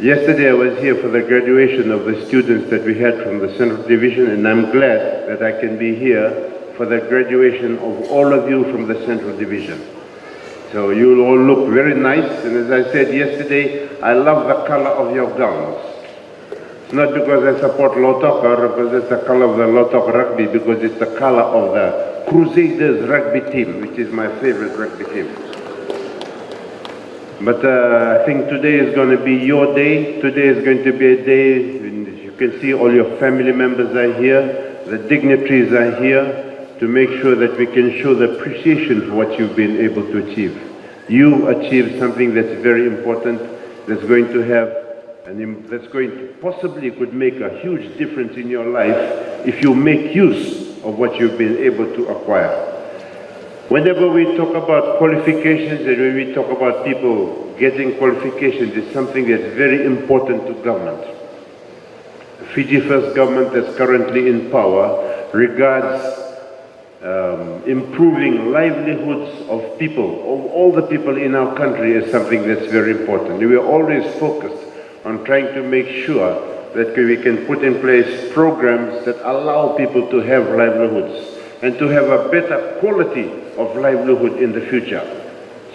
Yesterday I was here for the graduation of the students that we had from the Central Division, and I'm glad that I can be here for the graduation of all of you from the Central Division. So you all look very nice, and as I said yesterday, I love the color of your gowns. It's not because I support Lautoka or because it's the color of the Lautoka rugby, because it's the color of the Crusaders rugby team, which is my favorite rugby team. But I think today is going to be your day. Today is going to be a day when you can see all your family members are here, the dignitaries are here, to make sure that we can show the appreciation for what you've been able to achieve. You achieved something that's very important, that's going to have, that's going to possibly could make a huge difference in your life if you make use of what you've been able to acquire. Whenever we talk about qualifications and when we talk about people getting qualifications, it's something that's very important to government. The Fiji First government that's currently in power regards improving livelihoods of people, of all the people in our country, is something that's very important. We are always focused on trying to make sure that we can put in place programs that allow people to have livelihoods and to have a better quality of livelihood in the future.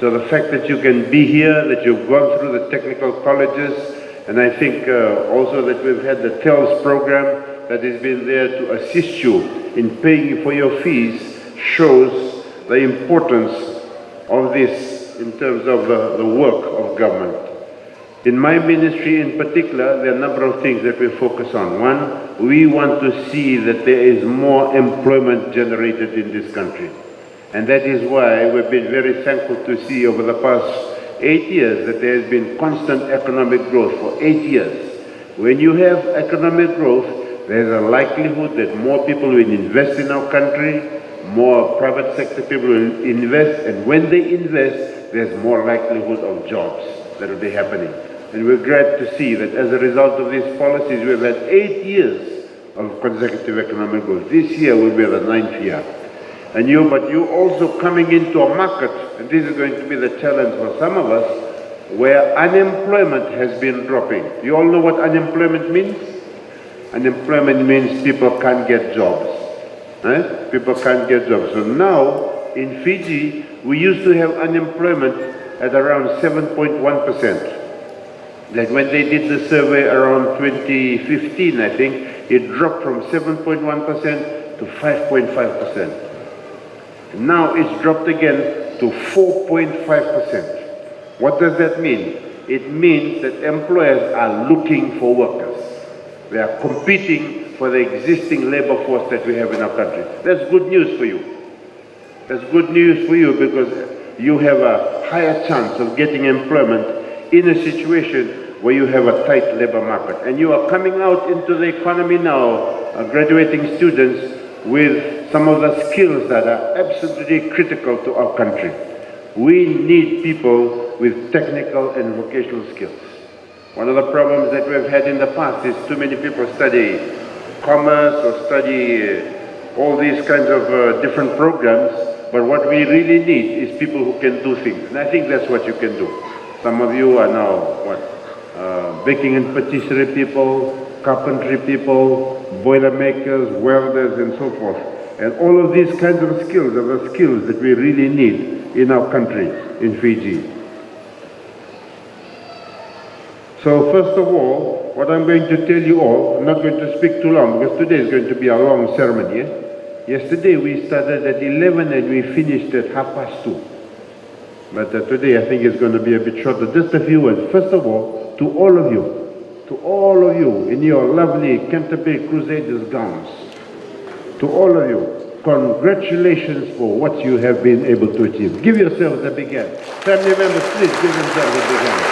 So the fact that you can be here, that you've gone through the technical colleges, and I think also that we've had the TELS program that has been there to assist you in paying for your fees, shows the importance of this in terms of the work of government. In my ministry in particular, there are a number of things that we focus on. One, we want to see that there is more employment generated in this country. And that is why we've been very thankful to see over the past 8 years that there has been constant economic growth for 8 years. When you have economic growth, there's a likelihood that more people will invest in our country, more private sector people will invest, and when they invest, there's more likelihood of jobs that will be happening. And we're glad to see that as a result of these policies, we've had 8 years of consecutive economic growth. This year will be the 9th year. But you also coming into a market, and this is going to be the challenge for some of us, where unemployment has been dropping. You all know what unemployment means? Unemployment means people can't get jobs. Right? People can't get jobs. So now, in Fiji, we used to have unemployment at around 7.1%. Like when they did the survey around 2015, I think, it dropped from 7.1% to 5.5%. Now it's dropped again to 4.5%. What does that mean? It means that employers are looking for workers. They are competing for the existing labor force that we have in our country. That's good news for you. That's good news for you because you have a higher chance of getting employment in a situation where you have a tight labor market. And you are coming out into the economy now, graduating students with some of the skills that are absolutely critical to our country. We need people with technical and vocational skills. One of the problems that we've had in the past is too many people study commerce or study all these kinds of different programs, but what we really need is people who can do things. And I think that's what you can do. Some of you are now, baking and patisserie people, carpentry people, boiler makers, welders, and so forth. And all of these kinds of skills are the skills that we really need in our country, in Fiji. So first of all, what I'm going to tell you all, I'm not going to speak too long because today is going to be a long ceremony. Yesterday we started at 11 and we finished at 2:30. But today I think it's going to be a bit shorter. Just a few words. First of all, to all of you in your lovely Canterbury Crusaders gowns, to all of you, congratulations for what you have been able to achieve. Give yourselves a big hand. Family members, please give themselves a big hand.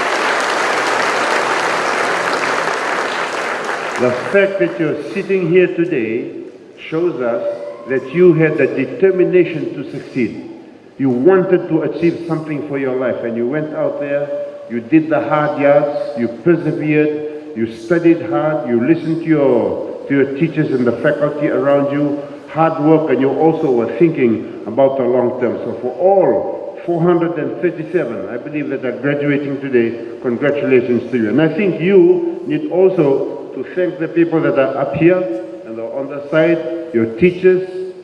The fact that you're sitting here today shows us that you had the determination to succeed. You wanted to achieve something for your life and you went out there, you did the hard yards, you persevered, you studied hard, you listened to your teachers and the faculty around you, hard work, and you also were thinking about the long term. So for all 437, I believe, that are graduating today. Congratulations to you. And I think you need also to thank the people that are up here and are on the side, your teachers,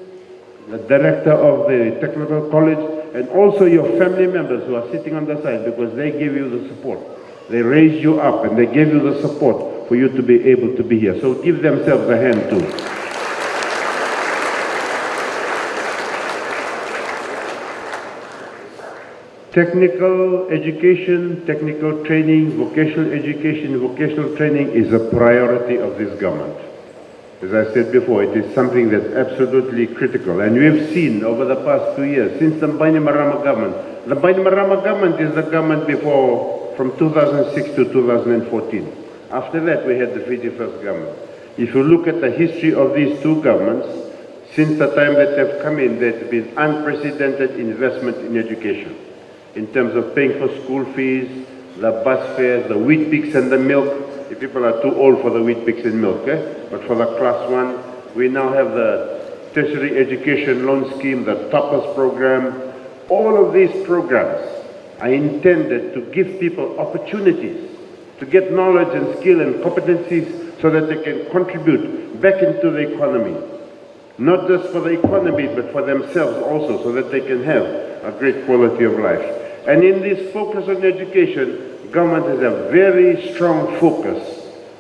the director of the technical college, and also your family members who are sitting on the side, because they give you the support. They raised you up and they gave you the support for you to be able to be here. So give themselves a hand too. Technical education, technical training, vocational education, vocational training is a priority of this government. As I said before, it is something that's absolutely critical. And we've seen over the past 2 years, since the Bainimarama government, the Bainimarama government is the government before, from 2006 to 2014. After that, we had the Fiji First government. If you look at the history of these two governments, since the time that they've come in, there's been unprecedented investment in education, in terms of paying for school fees, the bus fares, the wheat picks and the milk. If people are too old for the wheat picks and milk, but for the class 1, we now have the tertiary education loan scheme, the TOPPERS program. All of these programs are intended to give people opportunities to get knowledge and skill and competencies so that they can contribute back into the economy. Not just for the economy, but for themselves also, so that they can have a great quality of life. And in this focus on education, government has a very strong focus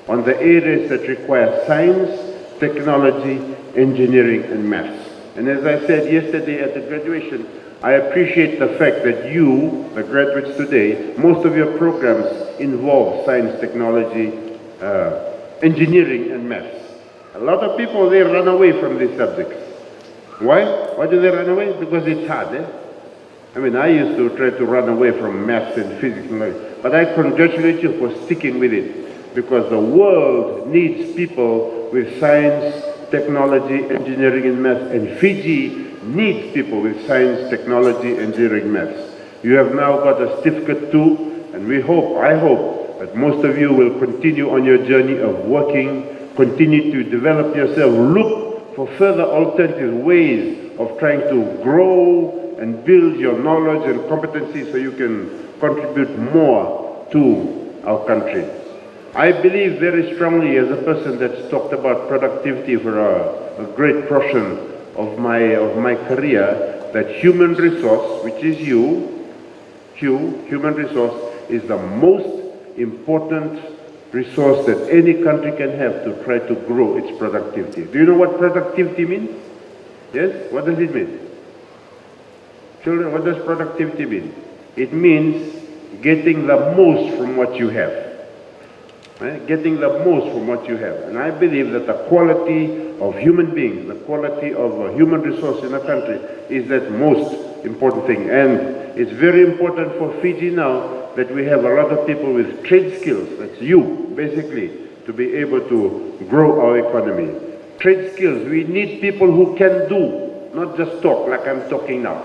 on the areas that require science, technology, engineering, and maths. And as I said yesterday at the graduation, I appreciate the fact that you, the graduates today, most of your programs involve science, technology, engineering, and maths. A lot of people, they run away from these subjects. Why? Why do they run away? Because it's hard, I mean, I used to try to run away from maths and physics and all that. But I congratulate you for sticking with it, because the world needs people with science, technology, engineering, and maths, and Fiji needs people with science, technology, engineering, maths. You have now got a certificate too, and I hope that most of you will continue on your journey of working, continue to develop yourself, look for further alternative ways of trying to grow and build your knowledge and competency so you can contribute more to our country. I believe very strongly, as a person that's talked about productivity for a great portion of my career, that human resource, which is human resource, is the most important resource that any country can have to try to grow its productivity. Do you know what productivity means? Yes? What does it mean? Children, what does productivity mean? It means getting the most from what you have. Right? Getting the most from what you have. And I believe that the quality of human beings, the quality of a human resource in a country is that most important thing. And it's very important for Fiji now that we have a lot of people with trade skills, that's you, basically, to be able to grow our economy. Trade skills, we need people who can do, not just talk like I'm talking now.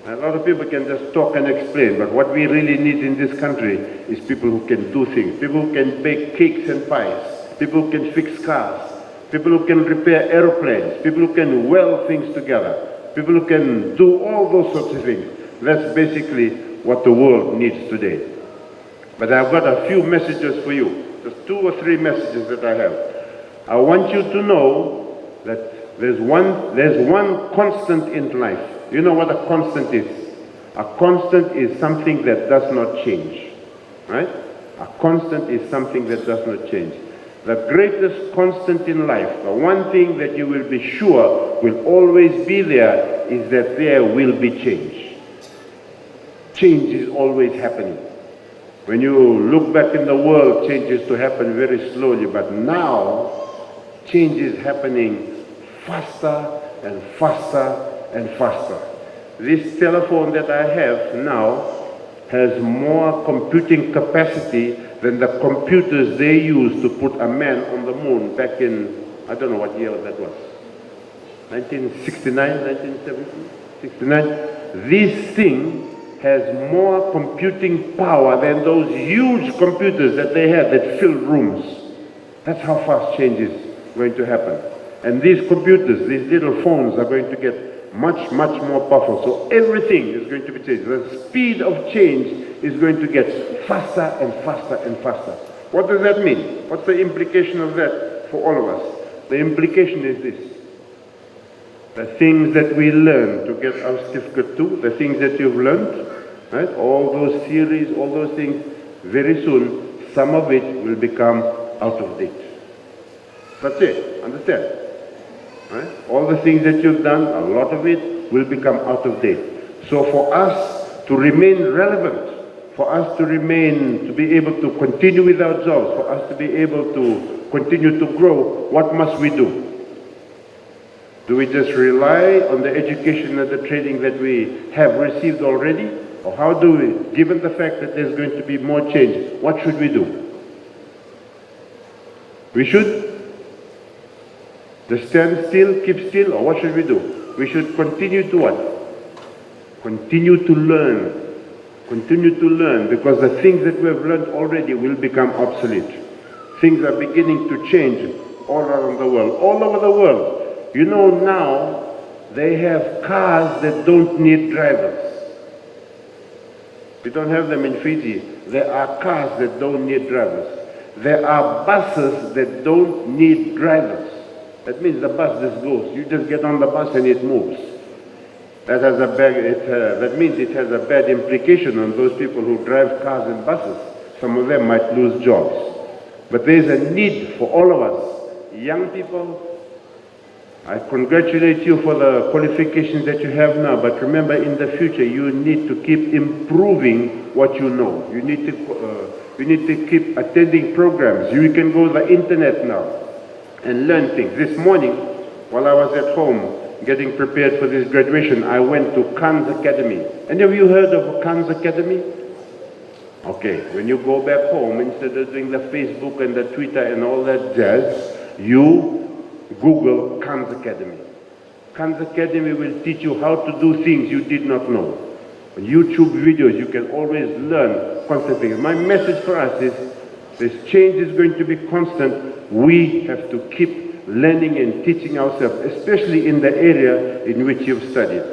A lot of people can just talk and explain, but what we really need in this country is people who can do things, people who can bake cakes and pies, people who can fix cars, people who can repair aeroplanes, people who can weld things together, people who can do all those sorts of things. That's basically what the world needs today. But I've got a few messages for you, just 2 or 3 messages that I have. I want you to know that there's one constant in life. You know what a constant is? A constant is something that does not change, right? A constant is something that does not change. The greatest constant in life, the one thing that you will be sure will always be there, is that there will be change. Change is always happening. When you look back in the world, change used to happen very slowly, but now change is happening faster and faster and faster. This telephone that I have now has more computing capacity than the computers they used to put a man on the moon back in, I don't know what year that was, 1969, 1970, 69. This thing has more computing power than those huge computers that they had that filled rooms. That's how fast change is going to happen. And these computers, these little phones, are going to get much more powerful. So everything is going to be changed. The speed of change is going to get faster and faster and faster. What does that mean? What's the implication of that for all of us? The implication is this. The things that we learn to get our certificate to, the things that you've learned, right? All those theories, all those things, very soon, some of it will become out of date. That's it, understand? Right? All the things that you've done, a lot of it will become out of date. So for us to remain relevant, for us to be able to continue with our jobs, for us to be able to continue to grow, what must we do? Do we just rely on the education and the training that we have received already? Or how do we, given the fact that there's going to be more change, what should we do? We should just stand still, keep still, or what should we do? We should continue to what? Continue to learn. Continue to learn, because the things that we have learned already will become obsolete. Things are beginning to change all around the world, all over the world. You know, now they have cars that don't need drivers. We don't have them in Fiji. There are cars that don't need drivers. There are buses that don't need drivers. That means the bus just goes. You just get on the bus and it moves. That means it has a bad implication on those people who drive cars and buses. Some of them might lose jobs. But there is a need for all of us, young people. I congratulate you for the qualifications that you have now, but remember, in the future you need to keep improving what you know. You need to keep attending programs. You can go to the internet now and learn things. This morning, while I was at home getting prepared for this graduation, I went to Khan's Academy. Any of you heard of Khan's Academy? Okay, when you go back home, instead of doing the Facebook and the Twitter and all that jazz, you Google Khan's Academy. Khan's Academy will teach you how to do things you did not know. On YouTube videos, you can always learn constant things. My message for us is, this change is going to be constant. We have to keep learning and teaching ourselves, especially in the area in which you've studied.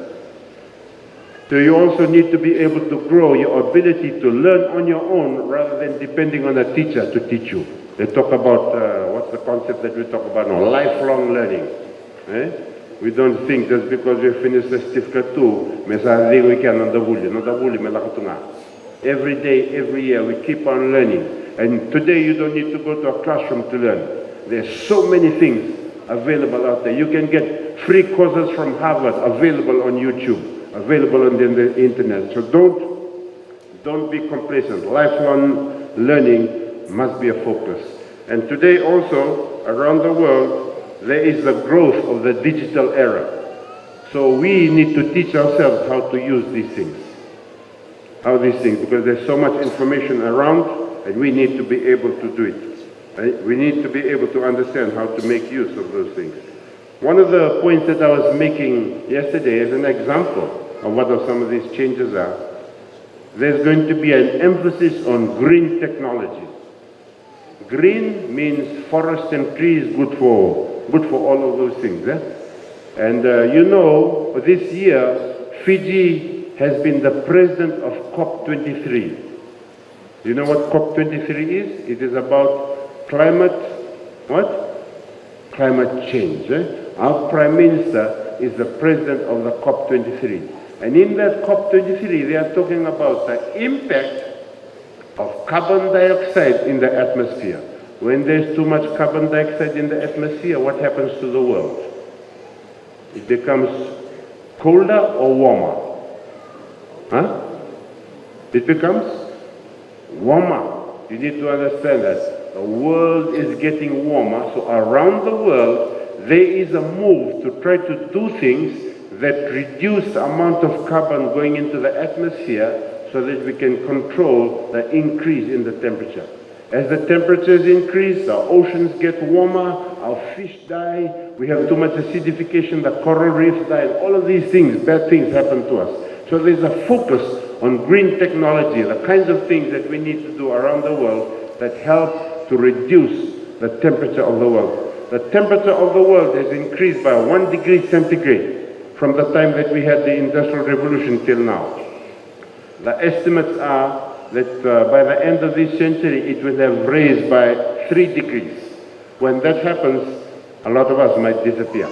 So you also need to be able to grow your ability to learn on your own rather than depending on a teacher to teach you. They talk about, what's the concept that we talk about now? Lifelong learning. We don't think just because we finish the certificate too, every day, every year, we keep on learning. And today you don't need to go to a classroom to learn. There's so many things available out there. You can get free courses from Harvard available on YouTube, available on the internet. So don't be complacent. Lifelong learning must be a focus. And today also, around the world, there is the growth of the digital era. So we need to teach ourselves how to use these things. Because there's so much information around, and we need to be able to do it. We need to be able to understand how to make use of those things. One of the points that I was making yesterday as an example of what some of these changes are, there's going to be an emphasis on green technology. Green means forest and trees, good for all of those things. And you know, this year, Fiji has been the president of COP23. You know what COP23 is? It is about climate change. Our Prime Minister is the president of the COP23. And in that COP23, they are talking about the impact of carbon dioxide in the atmosphere. When there's too much carbon dioxide in the atmosphere, what happens to the world? It becomes colder or warmer? It becomes warmer. You need to understand that. The world is getting warmer, so around the world, there is a move to try to do things that reduce the amount of carbon going into the atmosphere so that we can control the increase in the temperature. As the temperatures increase, our oceans get warmer, our fish die, we have too much acidification, the coral reefs die, and all of these things, bad things happen to us. So there's a focus on green technology, the kinds of things that we need to do around the world that help to reduce the temperature of the world. The temperature of the world has increased by 1 degree centigrade. from the time that we had the Industrial Revolution till now. The estimates are that by the end of this century, it will have raised by 3 degrees. When that happens, a lot of us might disappear.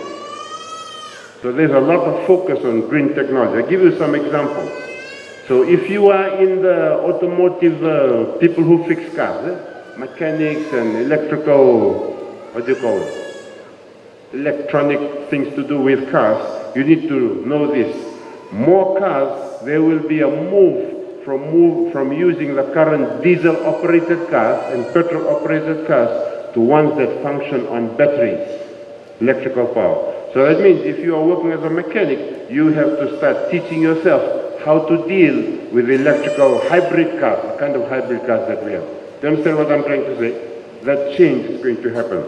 So there's a lot of focus on green technology. I'll give you some examples. So if you are in the automotive, people who fix cars, mechanics and electrical, what do you call it? Electronic things to do with cars, you need to know this. More cars, there will be a move from using the current diesel-operated cars and petrol-operated cars to ones that function on batteries, electrical power. So that means if you are working as a mechanic, you have to start teaching yourself how to deal with electrical hybrid cars, the kind of hybrid cars that we have. Do you understand what I'm trying to say? That change is going to happen.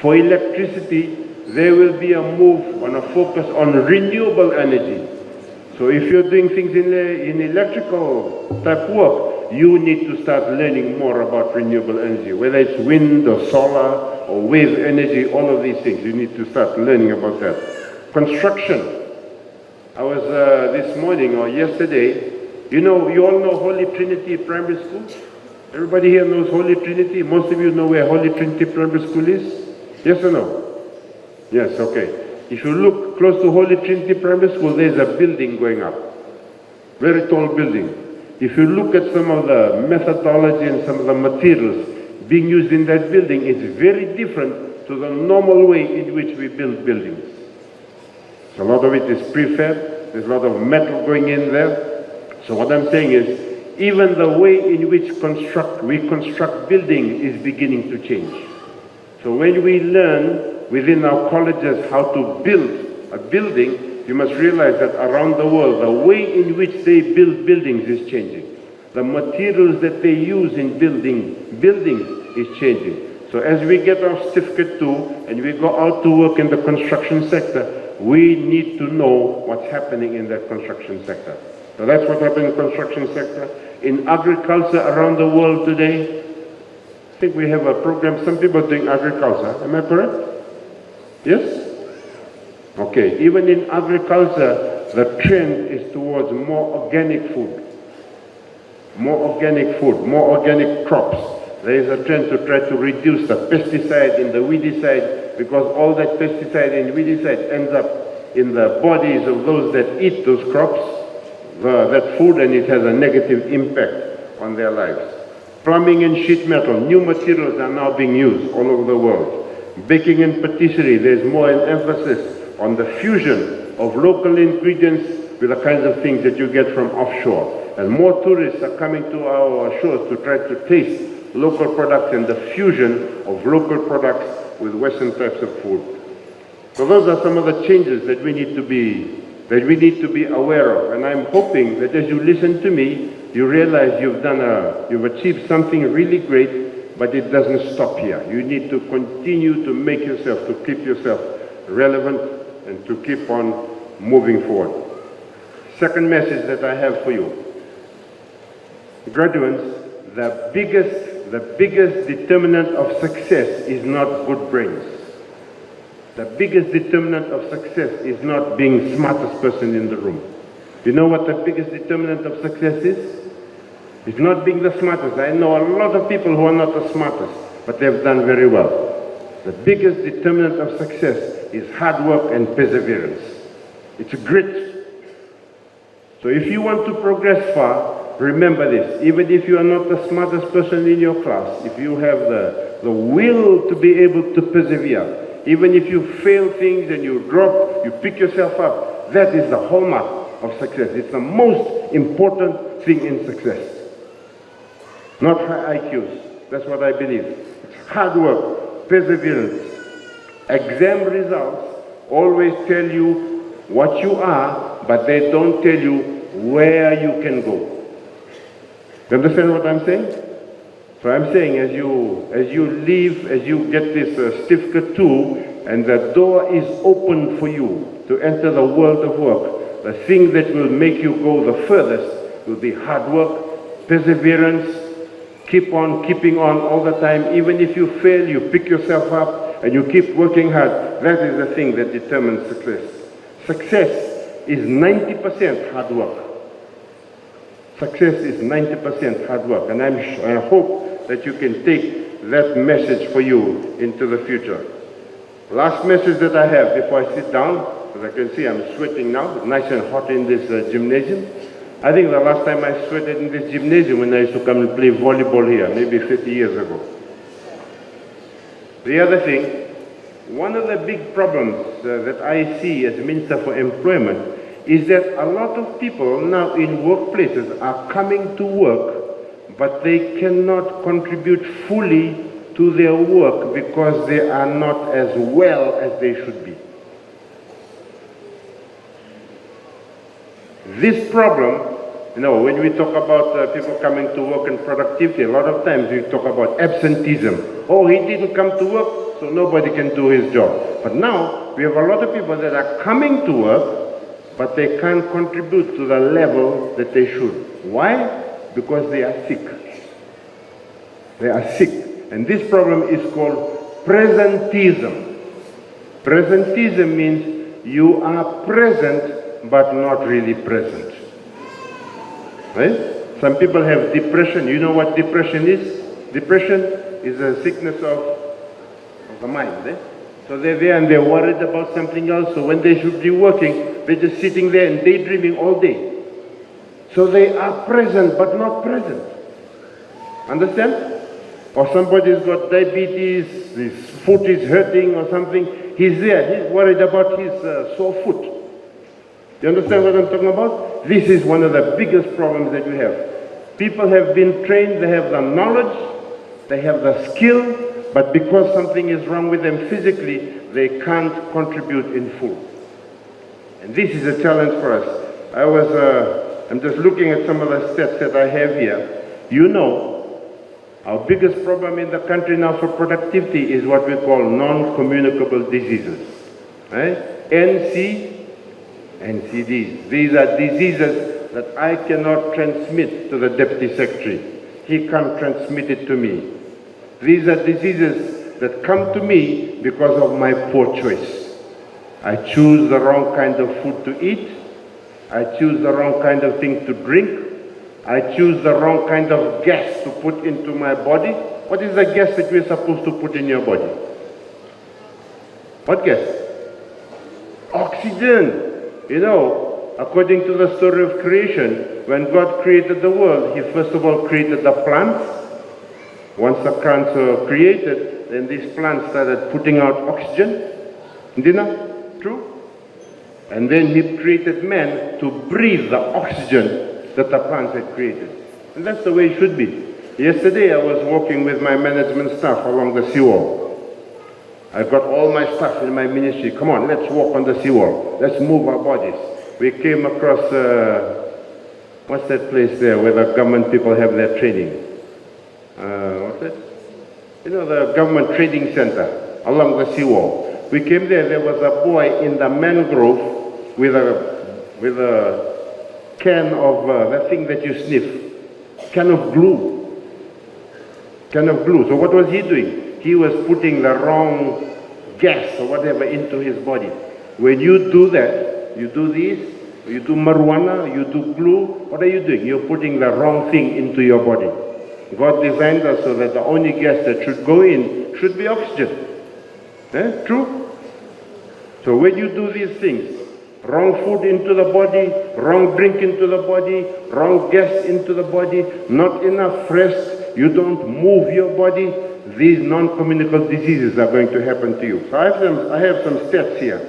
For electricity, there will be a move on a focus on renewable energy. So if you're doing things in electrical type work, you need to start learning more about renewable energy, whether it's wind or solar or wave energy, all of these things. You need to start learning about that. Construction. I was this morning or yesterday, you all know Holy Trinity Primary School? Everybody here knows Holy Trinity? Most of you know where Holy Trinity Primary School is? Yes or no? Yes, okay. If you look close to Holy Trinity Primary School, there's a building going up. Very tall building. If you look at some of the methodology and some of the materials being used in that building, it's very different to the normal way in which we build buildings. So a lot of it is prefab, there's a lot of metal going in there. So what I'm saying is, even the way in which we construct buildings is beginning to change. So when we learn within our colleges how to build a building, you must realize that around the world, the way in which they build buildings is changing. The materials that they use in building buildings is changing. So as we get our certificate 2 and we go out to work in the construction sector, we need to know what's happening in that construction sector. So that's what happened in the construction sector. In agriculture around the world today, I think we have a program, some people are doing agriculture, am I correct? Yes? Okay, even in agriculture, the trend is towards more organic food. More organic food, more organic crops. There is a trend to try to reduce the pesticide in the weedicide, because all that pesticide and weedicide ends up in the bodies of those that eat those crops, that food, and it has a negative impact on their lives. Plumbing and sheet metal, new materials are now being used all over the world. Baking and patisserie, there's more an emphasis on the fusion of local ingredients with the kinds of things that you get from offshore. And more tourists are coming to our shores to try to taste local products and the fusion of local products with Western types of food. So those are some of the changes that we need to be aware of. And I'm hoping that as you listen to me, you realize you've achieved something really great, but it doesn't stop here. You need to continue to make yourself, to keep yourself relevant and to keep on moving forward. Second message that I have for you. Graduates, the biggest determinant of success is not good brains. The biggest determinant of success is not being smartest person in the room. You know what the biggest determinant of success is? It's not being the smartest. I know a lot of people who are not the smartest, but they've done very well. The biggest determinant of success is hard work and perseverance. It's grit. So if you want to progress far, remember this. Even if you are not the smartest person in your class, if you have the will to be able to persevere, even if you fail things and you drop, you pick yourself up, that is the hallmark of success. It's the most important thing in success. Not high IQs. That's what I believe. It's hard work, perseverance. Exam results always tell you what you are, but they don't tell you where you can go. You understand what I'm saying? So I'm saying as you leave, as you get this certificate 2, and the door is open for you to enter the world of work, the thing that will make you go the furthest will be hard work, perseverance, keep on keeping on all the time. Even if you fail, you pick yourself up and you keep working hard. That is the thing that determines success. Success is 90% hard work. Success is 90% hard work, and I hope that you can take that message for you into the future. Last message that I have before I sit down, as I can see I'm sweating now, it's nice and hot in this gymnasium. I think the last time I sweated in this gymnasium when I used to come and play volleyball here, maybe 50 years ago. The other thing, one of the big problems that I see as Minister for Employment is that a lot of people now in workplaces are coming to work, but they cannot contribute fully to their work because they are not as well as they should be. This problem, when we talk about people coming to work and productivity, a lot of times we talk about absenteeism. Oh, he didn't come to work, so nobody can do his job. But now, we have a lot of people that are coming to work, but they can't contribute to the level that they should. Why? Because they are sick. They are sick. And this problem is called presenteeism. Presenteeism means you are present, but not really present. Right? Some people have depression. You know what depression is? Depression is a sickness of the mind. Eh? So they're there and they're worried about something else. So when they should be working, they're just sitting there and daydreaming all day. So they are present, but not present. Understand? Or somebody's got diabetes, his foot is hurting or something. He's there, he's worried about his sore foot. You understand what I'm talking about? This is one of the biggest problems that we have. People have been trained, they have the knowledge, they have the skill, but because something is wrong with them physically, they can't contribute in full. And this is a challenge for us. I'm just looking at some of the stats that I have here. You know, our biggest problem in the country now for productivity is what we call non-communicable diseases. Right? NCDs. These are diseases that I cannot transmit to the Deputy Secretary. He can't transmit it to me. These are diseases that come to me because of my poor choice. I choose the wrong kind of food to eat. I choose the wrong kind of thing to drink. I choose the wrong kind of gas to put into my body. What is the gas that we're supposed to put in your body? What gas? Oxygen. You know, according to the story of creation, when God created the world, He first of all created the plants. Once the plants were created, then these plants started putting out oxygen. Isn't true? And then He created man to breathe the oxygen that the plants had created. And that's the way it should be. Yesterday I was walking with my management staff along the seawall. I got all my staff in my ministry. Come on, let's walk on the seawall. Let's move our bodies. We came across, what's that place there where the government people have their training? What's it? You know, the government training center along the seawall. We came there was a boy in the mangrove with a can of that thing that you sniff, can of glue. So what was he doing? He was putting the wrong gas or whatever into his body. When you do that, you do this, you do marijuana, you do glue, what are you doing? You're putting the wrong thing into your body. God designed us so that the only gas that should go in should be oxygen. True? So when you do these things, wrong food into the body, wrong drink into the body, wrong gas into the body, not enough rest, you don't move your body, these non-communicable diseases are going to happen to you. So I have some stats here.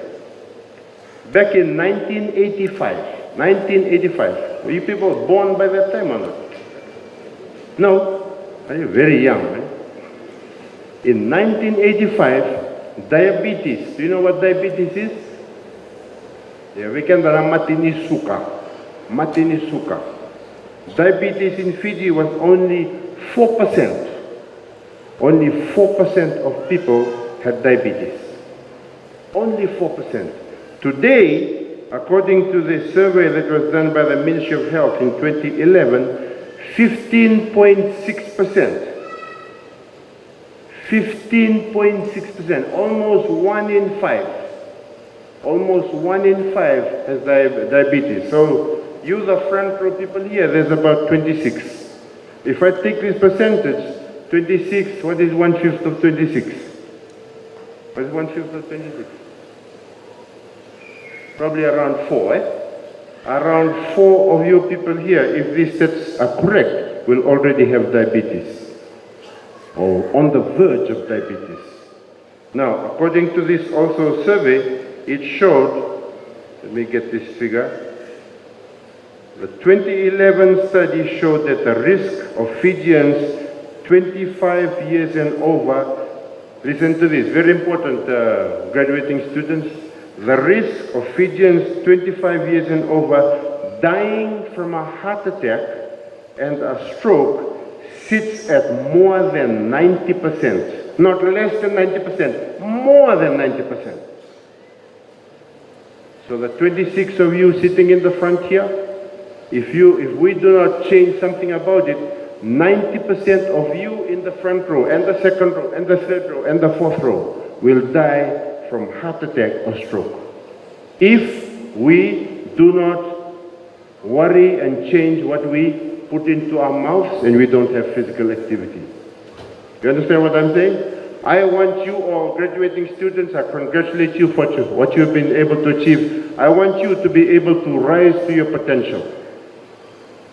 Back in 1985, were you people born by that time or not? No? Are you very young? Right? In 1985, diabetes, do you know what diabetes is? Yeah, we can matini suka. Diabetes in Fiji was only 4%. Only 4% of people had diabetes. Only 4%. Today, according to the survey that was done by the Ministry of Health in 2011, 15.6%. 15.6%, almost 1 in 5 almost 1 in 5 has diabetes. So you, the front row people here, there's about 26. If I take this percentage, 26, what is 1/5 of 26? What is 1/5 of 26? Probably around 4, eh? Around 4 of you people here, if these stats are correct, will already have diabetes or on the verge of diabetes. Now, according to this also survey, it showed, let me get this figure, the 2011 study showed that the risk of Fijians 25 years and over, listen to this, very important graduating students, the risk of Fijians 25 years and over dying from a heart attack and a stroke sits at more than 90%. Not less than 90%, more than 90%. So the 26 of you sitting in the front here, if we do not change something about it, 90% of you in the front row and the second row and the third row and the fourth row will die from heart attack or stroke. If we do not worry and change what we put into our mouths and we don't have physical activity. You understand what I'm saying? I want you all graduating students, I congratulate you for what you've been able to achieve. I want you to be able to rise to your potential.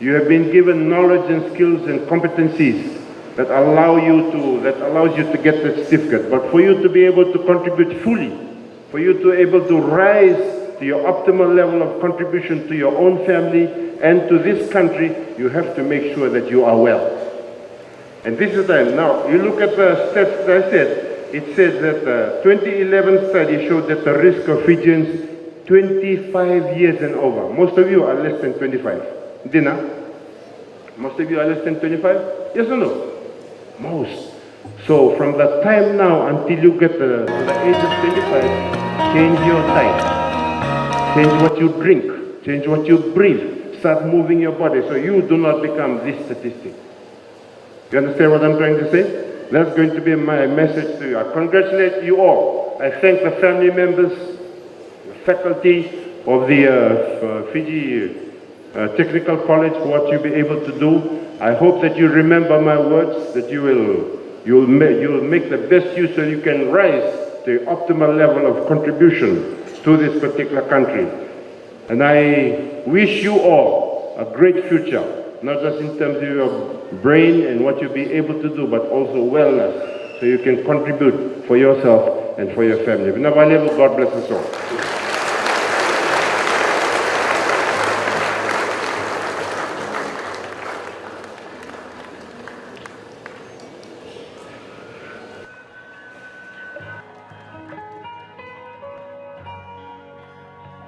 You have been given knowledge and skills and competencies that allows you to get that certificate. But for you to be able to contribute fully, for you to be able to rise to your optimal level of contribution to your own family and to this country, you have to make sure that you are well. And this is the, now, you look at the stats that I said, it says that the 2011 study showed that the risk of Fijians 25 years and over. Most of you are less than 25. Dina? Most of you are less than 25? Yes or no? Most. So from the time now until you get to the age of 25, change your diet. Change what you drink. Change what you breathe. Start moving your body so you do not become this statistic. You understand what I'm trying to say? That's going to be my message to you. I congratulate you all. I thank the family members, the faculty of the Fiji Technical College for what you'll be able to do. I hope that you remember my words, that you'll make the best use so you can rise to the optimal level of contribution to this particular country. And I wish you all a great future, not just in terms of your brain and what you'll be able to do, but also wellness, so you can contribute for yourself and for your family. God bless us all.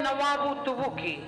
Nawabu Tubuki.